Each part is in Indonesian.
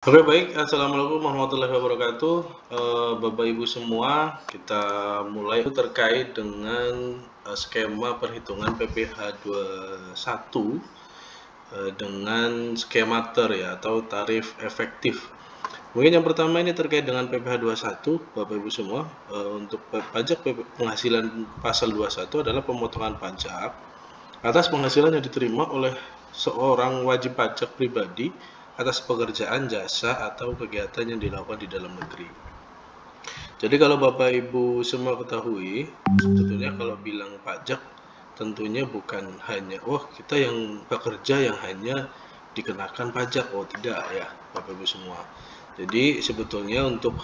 Oke baik, Assalamualaikum warahmatullahi wabarakatuh. Bapak Ibu semua, kita mulai terkait dengan skema perhitungan PPh 21 dengan skema TER ya, atau tarif efektif. Mungkin yang pertama ini terkait dengan PPh 21, Bapak Ibu semua. Untuk pajak penghasilan pasal 21 adalah pemotongan pajak atas penghasilan yang diterima oleh seorang wajib pajak pribadi atas pekerjaan, jasa, atau kegiatan yang dilakukan di dalam negeri. Jadi kalau Bapak Ibu semua ketahui, sebetulnya kalau bilang pajak tentunya bukan hanya kita yang bekerja yang hanya dikenakan pajak, tidak ya Bapak Ibu semua. Jadi sebetulnya untuk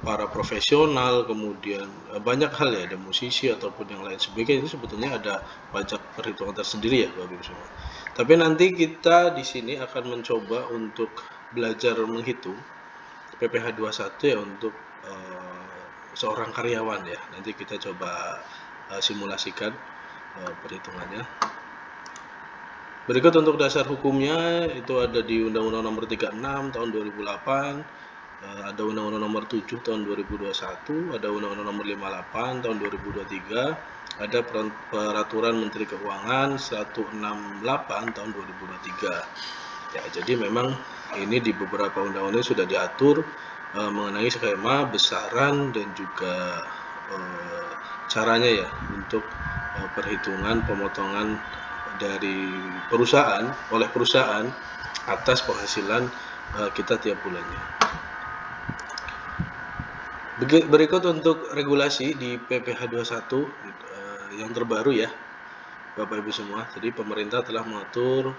para profesional, kemudian banyak hal ya, ada musisi ataupun yang lain sebagainya, itu sebetulnya ada pajak perhitungan tersendiri ya Bapak Ibu semua. Tapi nanti kita di sini akan mencoba untuk belajar menghitung PPh 21 ya untuk seorang karyawan ya. Nanti kita coba simulasikan perhitungannya. Berikut untuk dasar hukumnya itu ada di Undang-Undang Nomor 36 Tahun 2008, ada Undang-Undang Nomor 7 Tahun 2021, ada Undang-Undang Nomor 58 Tahun 2023, ada Peraturan Menteri Keuangan 168 Tahun 2023. Ya, jadi memang ini di beberapa undang-undang sudah diatur mengenai skema, besaran, dan juga caranya ya untuk perhitungan pemotongan dari perusahaan oleh perusahaan atas penghasilan kita tiap bulannya. Berikut untuk regulasi di PPh 21 yang terbaru ya Bapak Ibu semua. Jadi pemerintah telah mengatur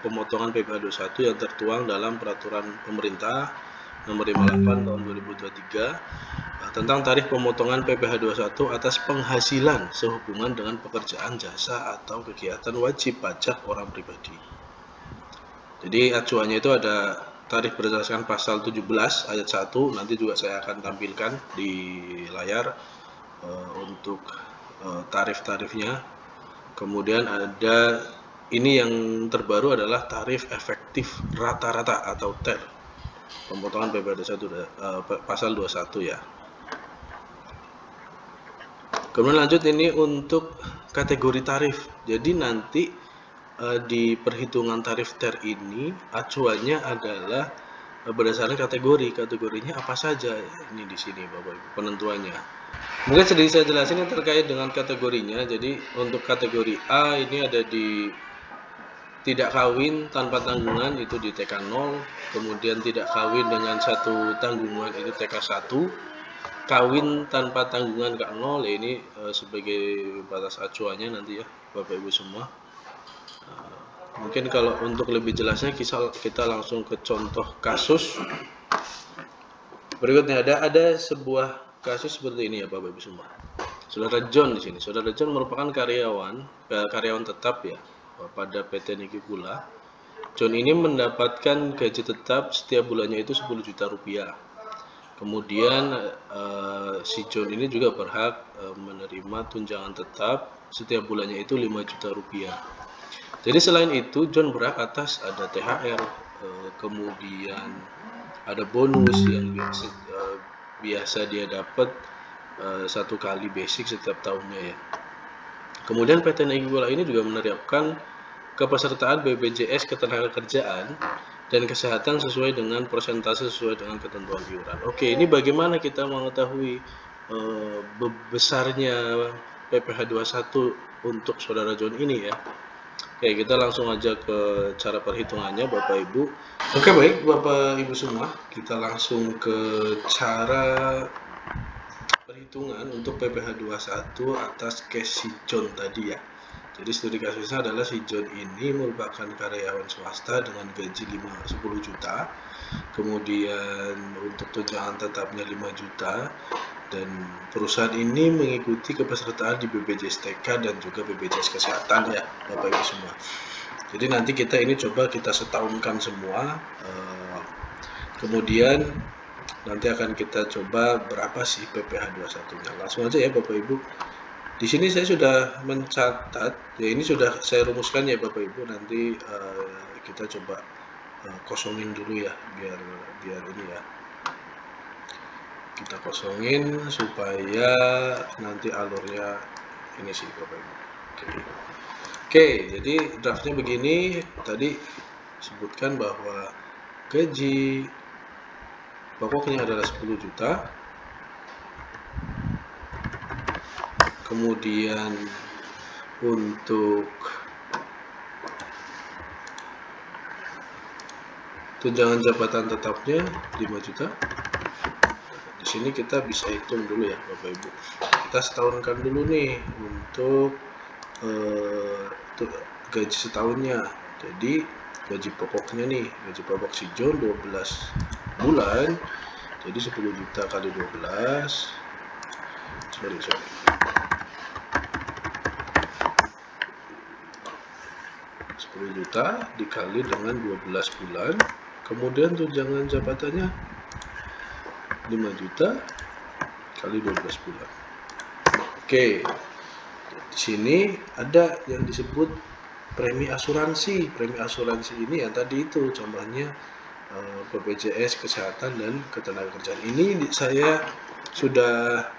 pemotongan PPh 21 yang tertuang dalam Peraturan Pemerintah Nomor 58 Tahun 2023 tentang tarif pemotongan PPh 21 atas penghasilan sehubungan dengan pekerjaan, jasa, atau kegiatan wajib pajak orang pribadi. Jadi acuannya itu ada tarif berdasarkan pasal 17 ayat 1, nanti juga saya akan tampilkan di layar untuk tarif-tarifnya. Kemudian ada ini yang terbaru adalah tarif efektif rata-rata atau TER, pemotongan PPh 21 pasal 21 ya. Kemudian lanjut ini untuk kategori tarif. Jadi nanti di perhitungan tarif TER ini acuannya adalah berdasarkan kategorinya apa saja ini di sini Bapak Ibu penentuannya. Mungkin sedikit saya jelasin yang terkait dengan kategorinya. Jadi untuk kategori A ini ada di tidak kawin tanpa tanggungan itu di TK 0, kemudian tidak kawin dengan satu tanggungan itu TK 1, kawin tanpa tanggungan K 0 ya ini sebagai batas acuannya nanti ya Bapak Ibu semua. Mungkin kalau untuk lebih jelasnya kita langsung ke contoh kasus. Berikutnya ada sebuah kasus seperti ini ya Bapak Ibu semua. Saudara John di sini. Saudara John merupakan karyawan tetap ya pada PT Niki Pula. John ini mendapatkan gaji tetap setiap bulannya itu 10 juta rupiah. Kemudian si John ini juga berhak menerima tunjangan tetap setiap bulannya itu 5 juta rupiah. Jadi selain itu John berhak atas ada THR, kemudian ada bonus yang biasa dia dapat satu kali basic setiap tahunnya ya. Kemudian PT Niki Pula ini juga menerapkan kepesertaan BPJS Ketenagakerjaan dan Kesehatan sesuai dengan persentase sesuai dengan ketentuan iuran. Oke, ini bagaimana kita mengetahui besarnya PPh 21 untuk saudara John ini ya. Oke, kita langsung aja ke cara perhitungannya Bapak Ibu. Oke, baik Bapak Ibu semua, kita langsung ke cara perhitungan untuk PPh 21 atas case si John tadi ya. Jadi studi kasusnya adalah si John ini merupakan karyawan swasta dengan gaji 10 juta, kemudian untuk tunjangan tetapnya 5 juta, dan perusahaan ini mengikuti kepesertaan di BPJS TK dan juga BPJS Kesehatan ya Bapak Ibu semua. Jadi nanti kita ini coba kita setahunkan semua, kemudian nanti akan kita coba berapa sih PPh 21-nya. Langsung aja ya Bapak Ibu. Di sini saya sudah mencatat, ya ini sudah saya rumuskan ya Bapak Ibu, nanti kita coba kosongin dulu ya, biar ini ya, kita kosongin supaya nanti alurnya ini sih Bapak Ibu. Oke, jadi draftnya begini. Tadi sebutkan bahwa gaji pokoknya adalah 10 juta. Kemudian untuk tunjangan jabatan tetapnya 5 juta. Di sini kita bisa hitung dulu ya Bapak Ibu. Kita setahunkan dulu nih untuk gaji setahunnya. Jadi gaji pokoknya nih, gaji pokok si John 12 bulan, jadi 10 juta kali 12, sorry 10 juta dikali dengan 12 bulan, kemudian tunjangan jabatannya 5 juta kali 12 bulan. Oke, di sini ada yang disebut premi asuransi. Premi asuransi ini yang tadi itu contohnya BPJS Kesehatan dan Ketenagakerjaan. Ini saya sudah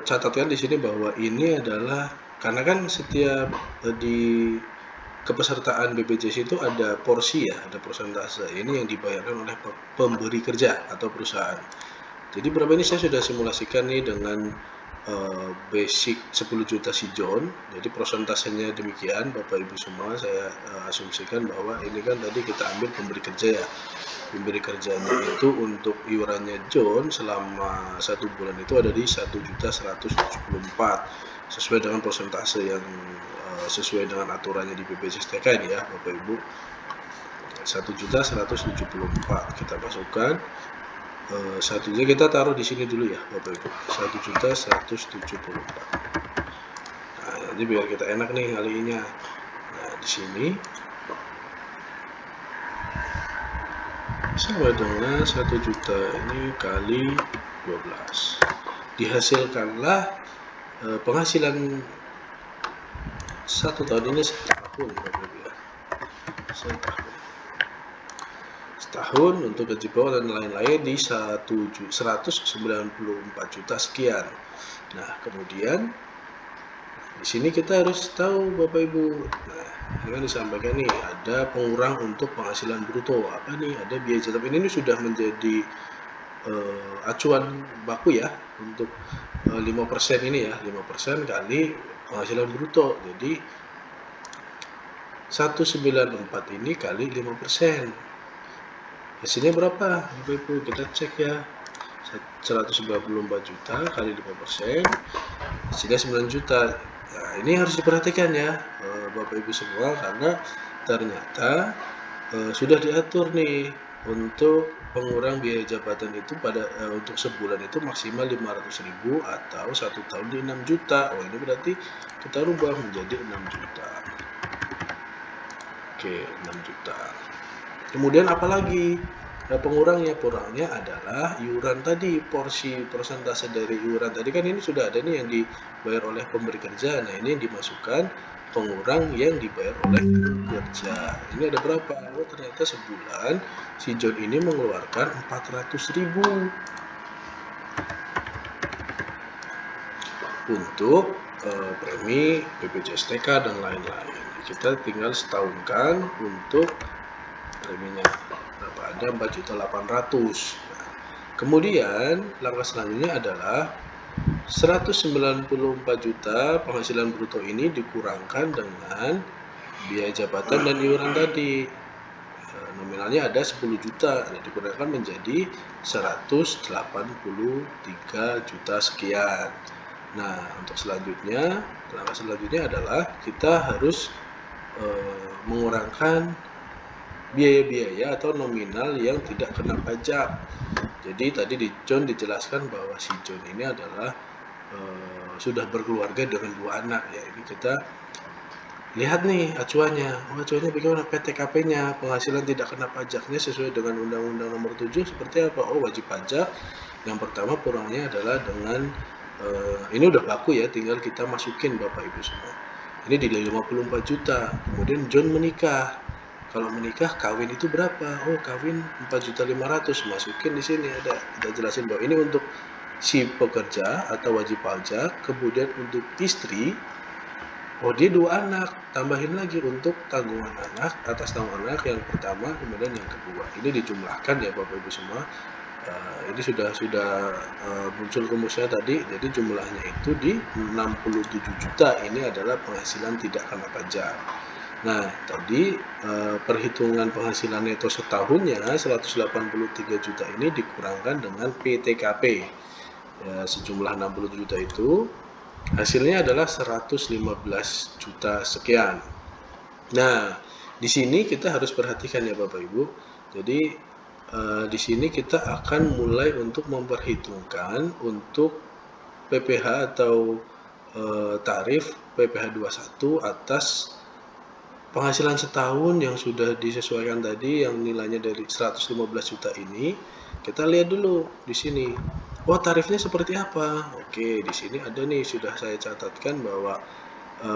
catatkan di sini bahwa ini adalah karena kan setiap di kepesertaan BPJS itu ada porsi ya, ada persentase. Ini yang dibayarkan oleh pemberi kerja atau perusahaan. Jadi berapa ini saya sudah simulasikan nih dengan basic 10 juta si John. Jadi prosentasenya demikian Bapak Ibu semua. Saya asumsikan bahwa ini kan tadi kita ambil pemberi kerja ya. Pemberi kerjanya itu untuk iurannya John selama 1 bulan itu ada di 1.174 sesuai dengan persentase yang sesuai dengan aturannya di BPJS TK ini ya Bapak Ibu. 1.174 kita masukkan. Satunya kita taruh di sini dulu ya Bapak Ibu, 1.174. Nah, jadi biar kita enak nih ngaliinnya. Nah, di sini sama dengan 1 juta ini kali 12. Dihasilkanlah penghasilan 1 tahun ini setahun Bapak Ibu ya. Setahun untuk gaji pokok dan lain-lain di 194 juta sekian. Nah, kemudian di sini kita harus tahu Bapak Ibu. Nah, ini kan disampaikan nih ada pengurang untuk penghasilan bruto. Apa nih? Ada biaya tetap. Ini sudah menjadi acuan baku ya untuk 5% ini ya, 5% kali penghasilan bruto. Jadi 194 ini kali 5%. Hasilnya berapa Bapak Ibu? Kita cek ya, 194 juta kali 5%, hasilnya 9 juta. Nah, ini harus diperhatikan ya Bapak Ibu semua, karena ternyata sudah diatur nih untuk pengurang biaya jabatan itu pada untuk sebulan itu maksimal 500.000 atau 1 tahun di 6 juta. Oh, ini berarti kita rubah menjadi 6 juta. Oke, 6 juta. Kemudian apalagi pengurangnya adalah iuran tadi, porsi persentase dari iuran tadi kan ini sudah ada nih yang dibayar oleh pemberi kerja. Nah, ini yang dimasukkan pengurang yang dibayar oleh pekerja. Ini ada berapa? Oh, ternyata sebulan si John ini mengeluarkan 400.000 untuk premi BPJS TK dan lain-lain. Kita tinggal setahunkan untuk preminya berapa, ada 4.800.000. Nah, kemudian langkah selanjutnya adalah 194 juta penghasilan bruto ini dikurangkan dengan biaya jabatan dan iuran tadi. Nominalnya ada 10 juta, dikurangkan menjadi 183 juta sekian. Nah, untuk selanjutnya, langkah selanjutnya adalah kita harus mengurangkan biaya-biaya atau nominal yang tidak kena pajak. Jadi tadi di John dijelaskan bahwa si John ini adalah sudah berkeluarga dengan 2 anak ya. Ini kita lihat nih acuannya. Acuannya bagaimana? PTKP-nya, penghasilan tidak kena pajaknya sesuai dengan Undang-Undang Nomor 7 seperti apa? Oh, wajib pajak. Yang pertama kurangnya adalah dengan ini udah baku ya, tinggal kita masukin Bapak Ibu semua. Ini di 54 juta. Kemudian John menikah. kalau menikah kawin itu berapa? Oh, kawin 4.500.000, masukin di sini ada, kita jelasin bahwa ini untuk si pekerja atau wajib pajak. Kemudian untuk istri, oh dia 2 anak, tambahin lagi untuk tanggungan anak, atas tanggungan anak yang pertama, kemudian yang kedua. Ini dijumlahkan ya Bapak Ibu semua. Ini sudah muncul rumusnya tadi, jadi jumlahnya itu di 67 juta. Ini adalah penghasilan tidak kena pajak. Nah, tadi perhitungan penghasilan neto setahunnya 183 juta ini dikurangkan dengan PTKP. Ya, sejumlah 60 juta itu hasilnya adalah 115 juta sekian. Nah, di sini kita harus perhatikan ya Bapak Ibu. Jadi di sini kita akan mulai untuk memperhitungkan untuk PPh atau tarif PPh 21 atas penghasilan setahun yang sudah disesuaikan tadi, yang nilainya dari 115 juta ini. Kita lihat dulu di sini. Oh, tarifnya seperti apa? Oke, di sini ada nih, sudah saya catatkan bahwa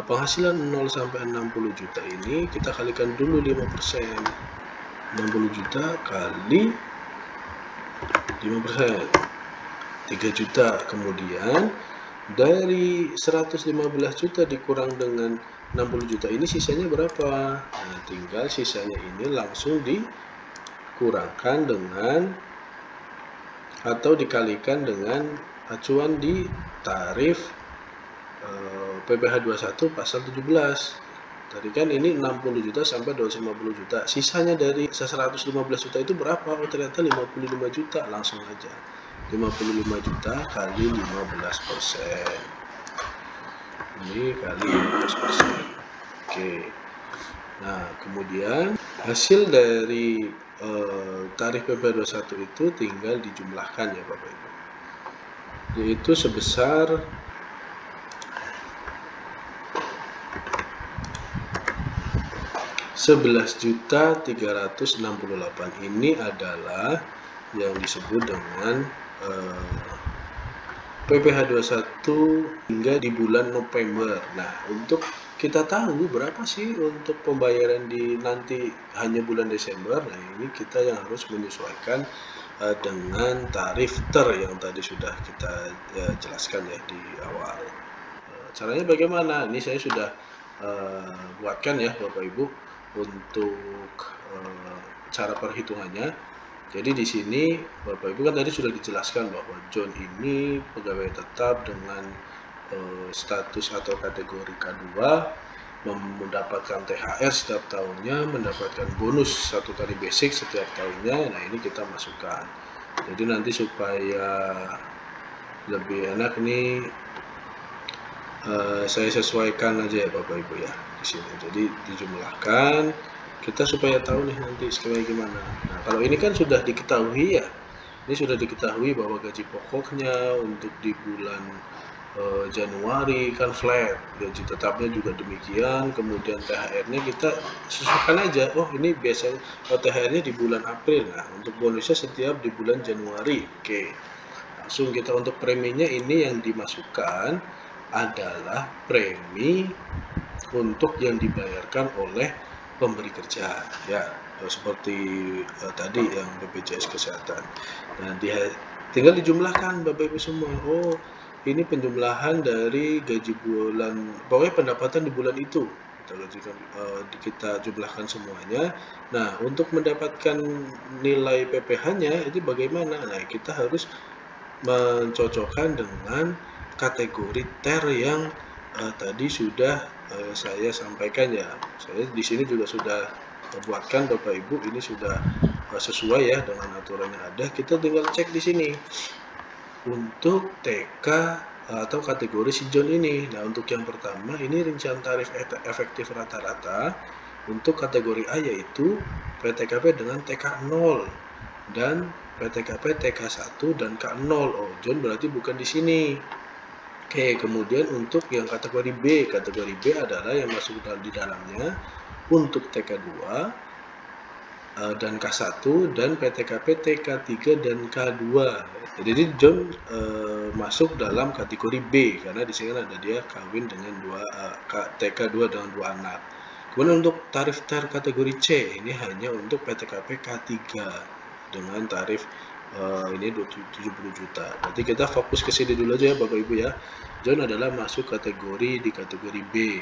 penghasilan 0 sampai 60 juta ini kita kalikan dulu 5%. 60 juta kali 5%, 3 juta. Kemudian dari 115 juta dikurang dengan 60 juta ini sisanya berapa? Nah, tinggal sisanya ini langsung dikurangkan dengan atau dikalikan dengan acuan di tarif PPh 21 pasal 17. Tadi kan ini 60 juta sampai 250 juta. Sisanya dari 115 juta itu berapa? Oh, ternyata 55 juta. Langsung aja. 55 juta kali 15%. Ini kali 15%. Oke. Nah, kemudian hasil dari tarif PPh 21 itu tinggal dijumlahkan ya Bapak Ibu. Yaitu sebesar 11.368. Ini adalah yang disebut dengan PPh 21 hingga di bulan November. Nah, untuk kita tahu berapa sih untuk pembayaran di nanti hanya bulan Desember. Nah, ini kita yang harus menyesuaikan dengan tarif yang tadi sudah kita jelaskan ya di awal. Caranya bagaimana? Ini saya sudah buatkan ya Bapak Ibu untuk cara perhitungannya. Jadi di sini Bapak Ibu kan tadi sudah dijelaskan bahwa John ini pegawai tetap dengan status atau kategori K2, mendapatkan THR setiap tahunnya, mendapatkan bonus 1 kali basic setiap tahunnya. Nah, ini kita masukkan. Jadi nanti supaya lebih enak nih, saya sesuaikan aja ya Bapak Ibu ya di sini. Jadi dijumlahkan, kita supaya tahu nih nanti skema gimana. Nah, kalau ini kan sudah diketahui ya, ini sudah diketahui bahwa gaji pokoknya untuk di bulan Januari kan flat, gaji tetapnya juga demikian, kemudian THR-nya kita sesuaikan aja. Oh, ini biasanya THR-nya di bulan April. Nah, untuk bonusnya setiap di bulan Januari. Oke, langsung kita untuk preminya ini yang dimasukkan adalah premi untuk yang dibayarkan oleh pemberi kerja ya, seperti tadi yang BPJS Kesehatan. Nah, tinggal dijumlahkan Bapak Ibu semua. Oh, ini penjumlahan dari gaji bulan, pokoknya pendapatan di bulan itu kita jumlahkan semuanya. Nah, untuk mendapatkan nilai PPh-nya itu bagaimana? Nah, kita harus mencocokkan dengan kategori TER yang tadi sudah saya sampaikan ya. Saya di sini juga sudah buatkan Bapak Ibu, ini sudah sesuai ya dengan aturan yang ada. Kita tinggal cek di sini untuk TK atau kategori si John ini. Nah, untuk yang pertama ini rincian tarif efektif rata-rata untuk kategori A yaitu PTKP dengan TK 0 dan PTKP TK1 dan K0. Oh, John berarti bukan di sini. Oke, kemudian untuk yang kategori B adalah yang masuk di dalamnya untuk TK2 dan K1 dan PTKP TK3 dan K2. Jadi John masuk dalam kategori B karena di sini ada dia kawin dengan TK2 dengan 2 anak. Kemudian untuk tarif TER kategori C ini hanya untuk PTKP K3 dengan tarif ini 70 juta. Berarti kita fokus ke sini dulu aja ya Bapak Ibu ya. John adalah masuk kategori di kategori B.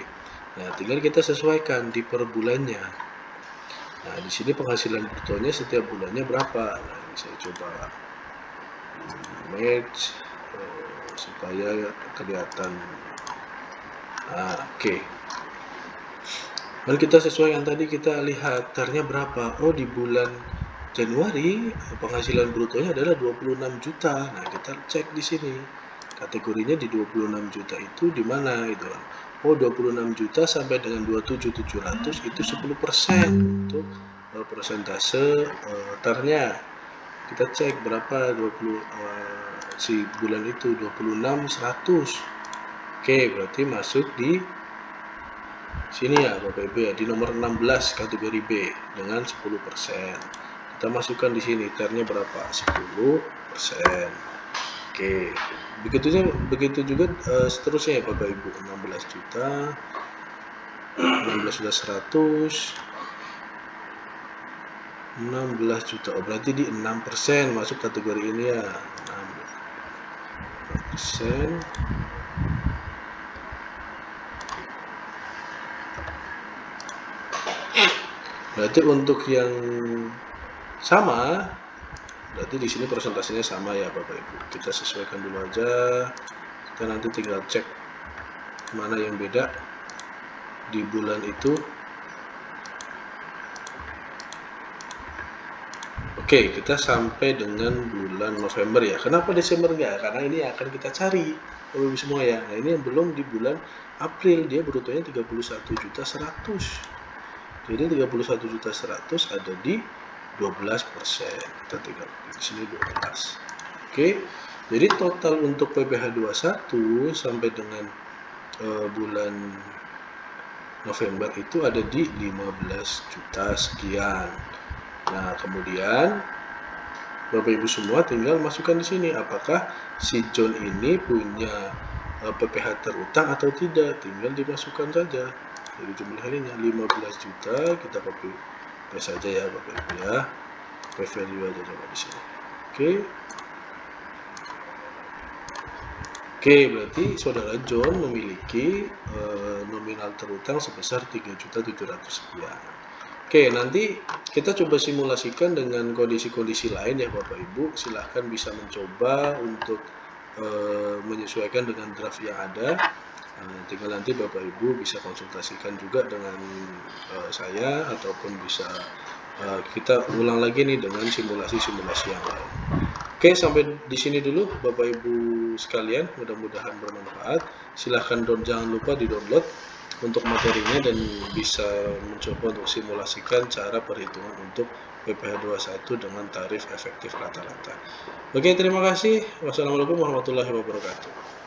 Nah, tinggal kita sesuaikan di per bulannya. Nah, di sini penghasilan brutonya setiap bulannya berapa? Nah, ini saya coba match supaya kelihatan. Nah, oke. Lalu kita sesuaikan tadi, kita lihat TER-nya berapa. Oh, di bulan Januari penghasilan brutonya adalah 26 juta. Nah, kita cek di sini. Kategorinya di 26 juta itu di mana itu. Oh, 26 juta sampai dengan 27.700 itu 10% untuk persentase TER-nya. Kita cek berapa 20 si bulan itu 26.100. Oke, berarti masuk di sini ya Bapak Ibu ya, di nomor 16 kategori B dengan 10%. Kita masukkan di sini TER-nya berapa? 10%. Oke. Begitu juga seterusnya ya Bapak Ibu. 16 juta. 16 juta 100. 16 juta. Oh, berarti di 6% masuk kategori ini ya. 6%. Berarti untuk yang sama, berarti di sini persentasenya sama ya Bapak Ibu. Kita sesuaikan dulu aja. Kita nanti tinggal cek mana yang beda di bulan itu. Oke, kita sampai dengan bulan November ya. Kenapa Desember enggak? Karena ini akan kita cari Bapak Ibu semua ya. Nah, ini yang belum di bulan April, dia brutonya 31.100. Jadi 31.100 ada di 12%. Kita tinggal di sini 12. Oke. Jadi total untuk PPh 21 sampai dengan bulan November itu ada di 15 juta sekian. Nah, kemudian Bapak Ibu semua tinggal masukkan di sini apakah si John ini punya PPh terutang atau tidak. Tinggal dimasukkan saja. Jadi jumlah harinya 15 juta, kita copy paste saja ya Bapak Ibu ya. Value aja coba di sini. Oke, berarti saudara John memiliki nominal terutang sebesar 3.700.000 sekian. Oke, nanti kita coba simulasikan dengan kondisi-kondisi lain ya Bapak Ibu. Silahkan bisa mencoba untuk menyesuaikan dengan draft yang ada. Tinggal nanti Bapak Ibu bisa konsultasikan juga dengan saya ataupun bisa kita ulang lagi nih dengan simulasi-simulasi yang lain. Oke, sampai di sini dulu Bapak Ibu sekalian, mudah-mudahan bermanfaat. Silahkan jangan lupa di-download untuk materinya dan bisa mencoba untuk simulasikan cara perhitungan untuk PPh 21 dengan tarif efektif rata-rata. Oke, terima kasih. Wassalamualaikum warahmatullahi wabarakatuh.